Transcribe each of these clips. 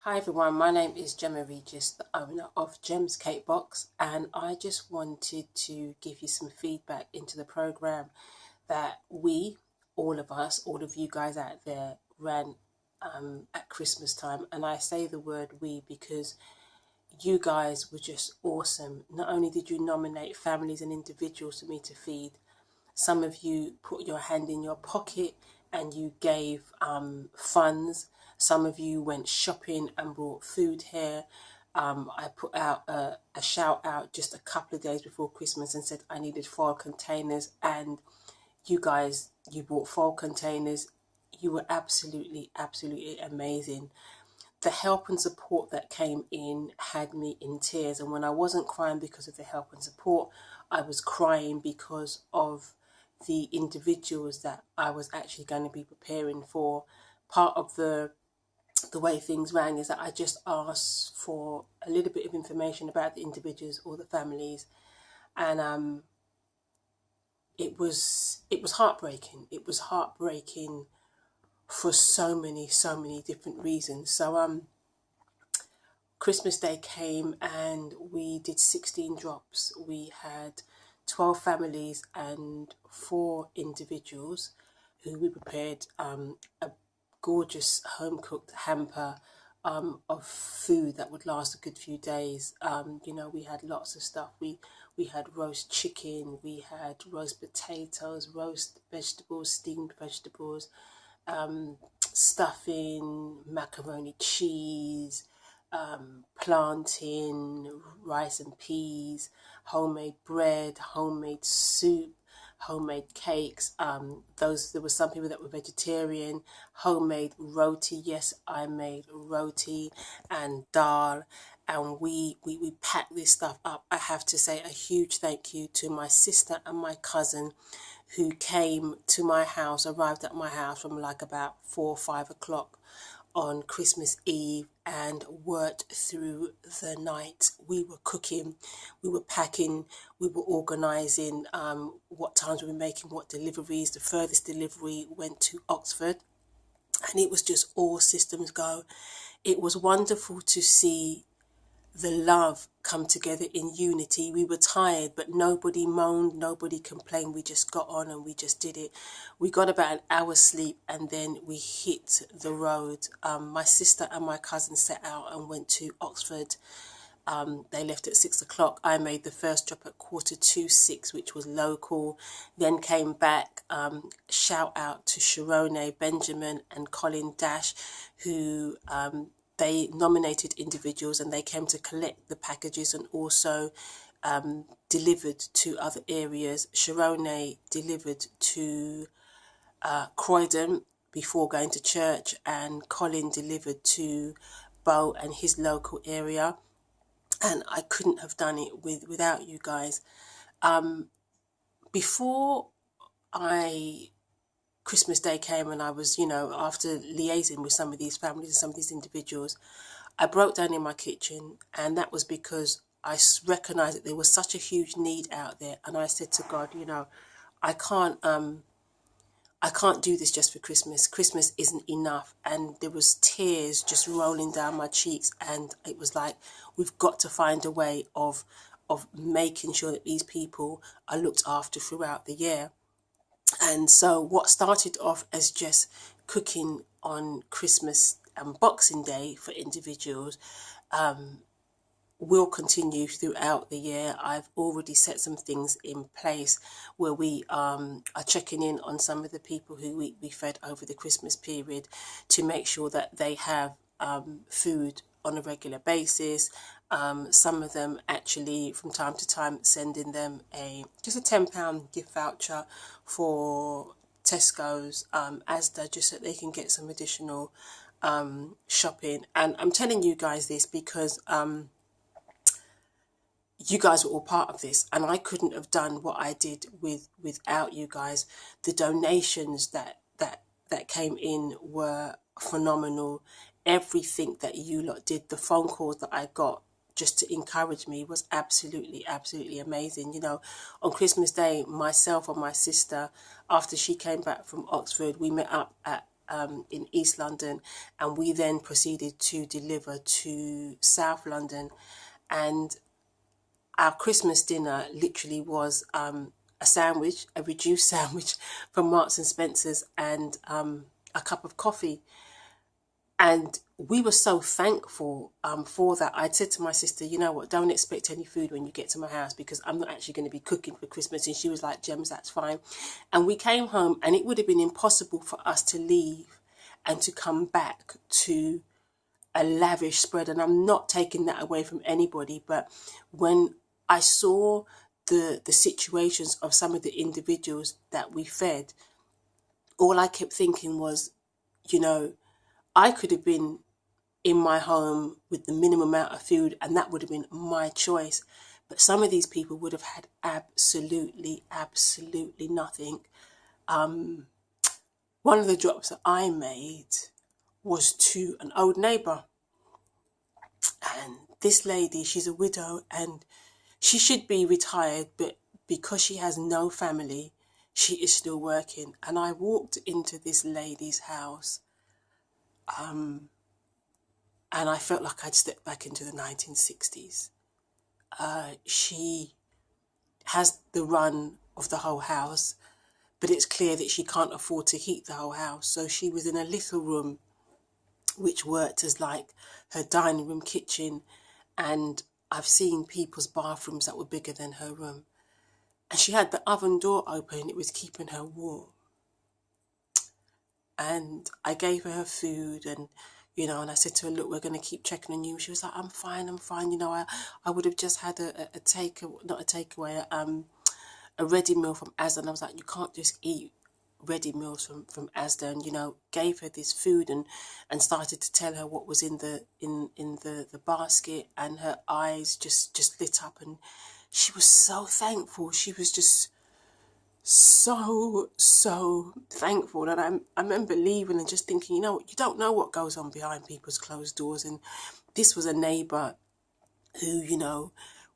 Hi everyone, my name is Jemz, the owner of Jemz Cake Box, and I just wanted to give you some feedback into the program that all of us, all of you guys out there, ran at Christmas time. And I say the word we because you guys were just awesome. Not only did you nominate families and individuals for me to feed, some of you put your hand in your pocket and you gave funds. Some of you went shopping and brought food here. I put out a shout out just a couple of days before Christmas and said I needed 4 containers, and you guys, you bought 4 containers. You were absolutely amazing. The help and support that came in had me in tears, and when I wasn't crying because of the help and support, I was crying because of the individuals that I was actually going to be preparing for. Part of the way things ran is that I just asked for a little bit of information about the individuals or the families, and it was heartbreaking. It was heartbreaking for so many different reasons. So Christmas Day came and we did 16 drops. We had 12 families and 4 individuals who we prepared a gorgeous home cooked hamper of food that would last a good few days. We had lots of stuff. We had roast chicken, we had roast potatoes, roast vegetables, steamed vegetables, stuffing, macaroni cheese, plantain, rice and peas, homemade bread, homemade soup, homemade cakes. There were some people that were vegetarian. Homemade roti. Yes, I made roti and dal, and we packed this stuff up. I have to say a huge thank you to my sister and my cousin who came to my house, arrived at my house from like about 4 or 5 o'clock on Christmas Eve and worked through the night. We were cooking, we were packing, we were organising what times we were making what deliveries. The furthest delivery went to Oxford, and it was just all systems go. It was wonderful to see the love come together in unity. We were tired, but nobody moaned, nobody complained. We just got on and we just did it. We got about an hour's sleep and then we hit the road. My sister and my cousin set out and went to Oxford. They left at 6 o'clock. I made the first drop at 5:45, which was local. Then came back. Shout out to Sharone, Benjamin and Colin Dash, who they nominated individuals and they came to collect the packages and also delivered to other areas. Sharone delivered to Croydon before going to church, and Colin delivered to Bow and his local area. And I couldn't have done it without you guys. Before Christmas Day came and I was, after liaising with some of these families and some of these individuals, I broke down in my kitchen, and that was because I recognised that there was such a huge need out there, and I said to God, I can't do this just for Christmas. Christmas isn't enough, and there was tears just rolling down my cheeks, and it was like, we've got to find a way of making sure that these people are looked after throughout the year. And so what started off as just cooking on Christmas and Boxing Day for individuals will continue throughout the year. I've already set some things in place where we are checking in on some of the people who we fed over the Christmas period to make sure that they have food on a regular basis. Some of them actually from time to time sending them just a £10 gift voucher for Tesco's, Asda, just so they can get some additional shopping. And I'm telling you guys this because you guys were all part of this, and I couldn't have done what I did without you guys. The donations that came in were phenomenal. Everything that you lot did, the phone calls that I got just to encourage me was absolutely amazing. On Christmas Day, myself and my sister, after she came back from Oxford, we met up at in East London, and we then proceeded to deliver to South London. And our Christmas dinner literally was a sandwich, a reduced sandwich from Marks and Spencer's, and a cup of coffee. And we were so thankful for that. I'd said to my sister, you know what, don't expect any food when you get to my house, because I'm not actually going to be cooking for Christmas. And she was like, Jemz, that's fine. And we came home, and it would have been impossible for us to leave and to come back to a lavish spread. And I'm not taking that away from anybody, but when I saw the situations of some of the individuals that we fed, all I kept thinking was, you know, I could have been in my home with the minimum amount of food, and that would have been my choice. But some of these people would have had absolutely nothing. One of the drops that I made was to an old neighbour. And this lady, she's a widow, and she should be retired, but because she has no family, she is still working. And I walked into this lady's house, and I felt like I'd stepped back into the 1960s. She has the run of the whole house, but it's clear that she can't afford to heat the whole house. So she was in a little room which worked as like her dining room, kitchen, and I've seen people's bathrooms that were bigger than her room. And she had the oven door open, and it was keeping her warm. And I gave her her food, and you know, and I said to her, look, we're going to keep checking on you. She was like, I'm fine. You know, I would have just had a ready meal from Asda. And I was like, you can't just eat ready meals from Asda. And, you know, gave her this food and started to tell her what was in the basket, and her eyes just lit up, and she was so thankful. She was just so thankful. And I remember leaving and just thinking, you know, you don't know what goes on behind people's closed doors. And this was a neighbour who, you know,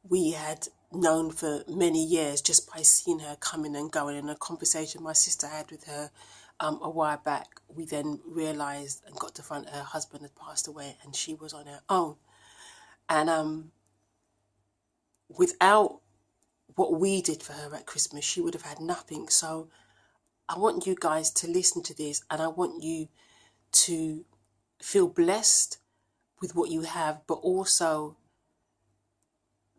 we had known for many years just by seeing her coming and going. And a conversation my sister had with her a while back, we then realised and got to find her husband had passed away and she was on her own. And without what we did for her at Christmas, she would have had nothing. So I want you guys to listen to this, and I want you to feel blessed with what you have, but also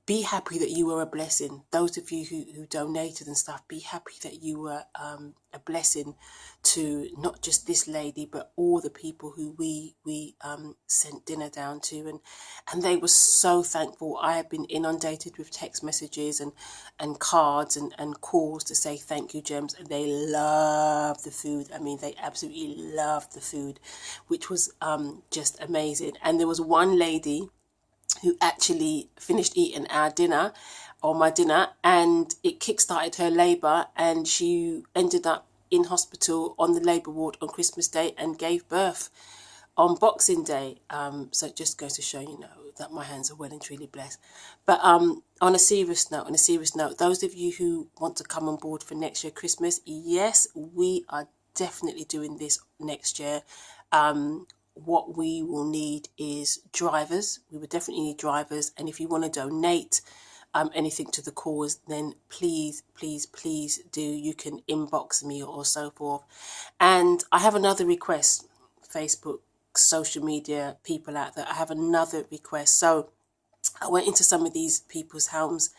be happy that you were a blessing. Those of you who donated and stuff, be happy that you were a blessing to not just this lady, but all the people who we sent dinner down to. And they were so thankful. I have been inundated with text messages and cards and calls to say thank you, Jemz. And they love the food. I mean, they absolutely loved the food, which was just amazing. And there was one lady who actually finished eating our dinner, or my dinner, and it kickstarted her labour, and she ended up in hospital on the labour ward on Christmas Day and gave birth on Boxing Day. So it just goes to show, you know, that my hands are well and truly blessed. But on a serious note, those of you who want to come on board for next year Christmas, yes, we are definitely doing this next year. What we will need is drivers. We would definitely need drivers. And if you want to donate anything to the cause, then please do. You can inbox me or so forth. And I have another request, Facebook, social media, people out there. I have another request. So I went into some of these people's homes,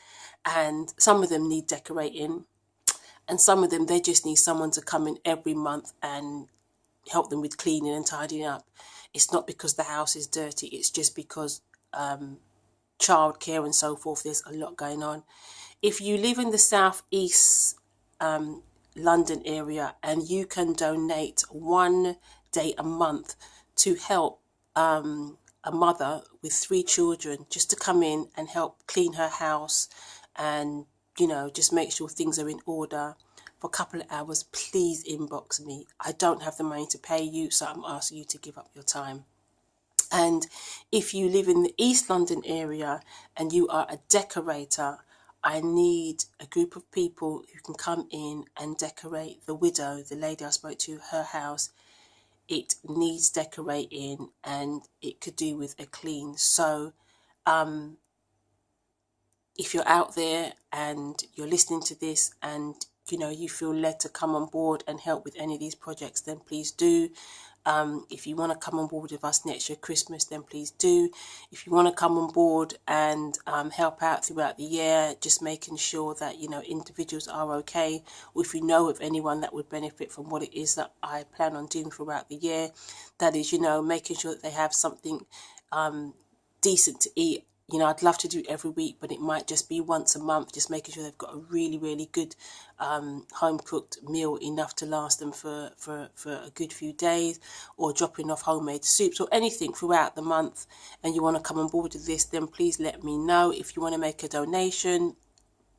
and some of them need decorating, and some of them, they just need someone to come in every month and help them with cleaning and tidying up. It's not because the house is dirty, it's just because childcare and so forth, there's a lot going on. If you live in the southeast London area and you can donate one day a month to help a mother with 3 children just to come in and help clean her house and, you know, just make sure things are in order for a couple of hours, please inbox me. I don't have the money to pay you, so I'm asking you to give up your time. And if you live in the East London area and you are a decorator, I need a group of people who can come in and decorate the widow, the lady I spoke to, her house. it needs decorating, and it could do with a clean. So if you're out there and you're listening to this and you feel led to come on board and help with any of these projects, then please do. If you want to come on board with us next year Christmas, then please do. If you want to come on board and help out throughout the year, just making sure that individuals are okay, or if you know of anyone that would benefit from what it is that I plan on doing throughout the year, that is making sure that they have something decent to eat. I'd love to do it every week, but it might just be once a month, just making sure they've got a really, really good home-cooked meal, enough to last them for a good few days, or dropping off homemade soups or anything throughout the month, and you want to come on board with this, then please let me know. If you want to make a donation,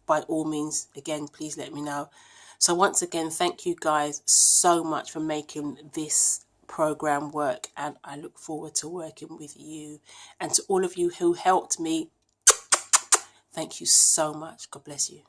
by all means, again, please let me know. So once again, thank you guys so much for making this program work, and I look forward to working with you. And to all of you who helped me, thank you so much. God bless you.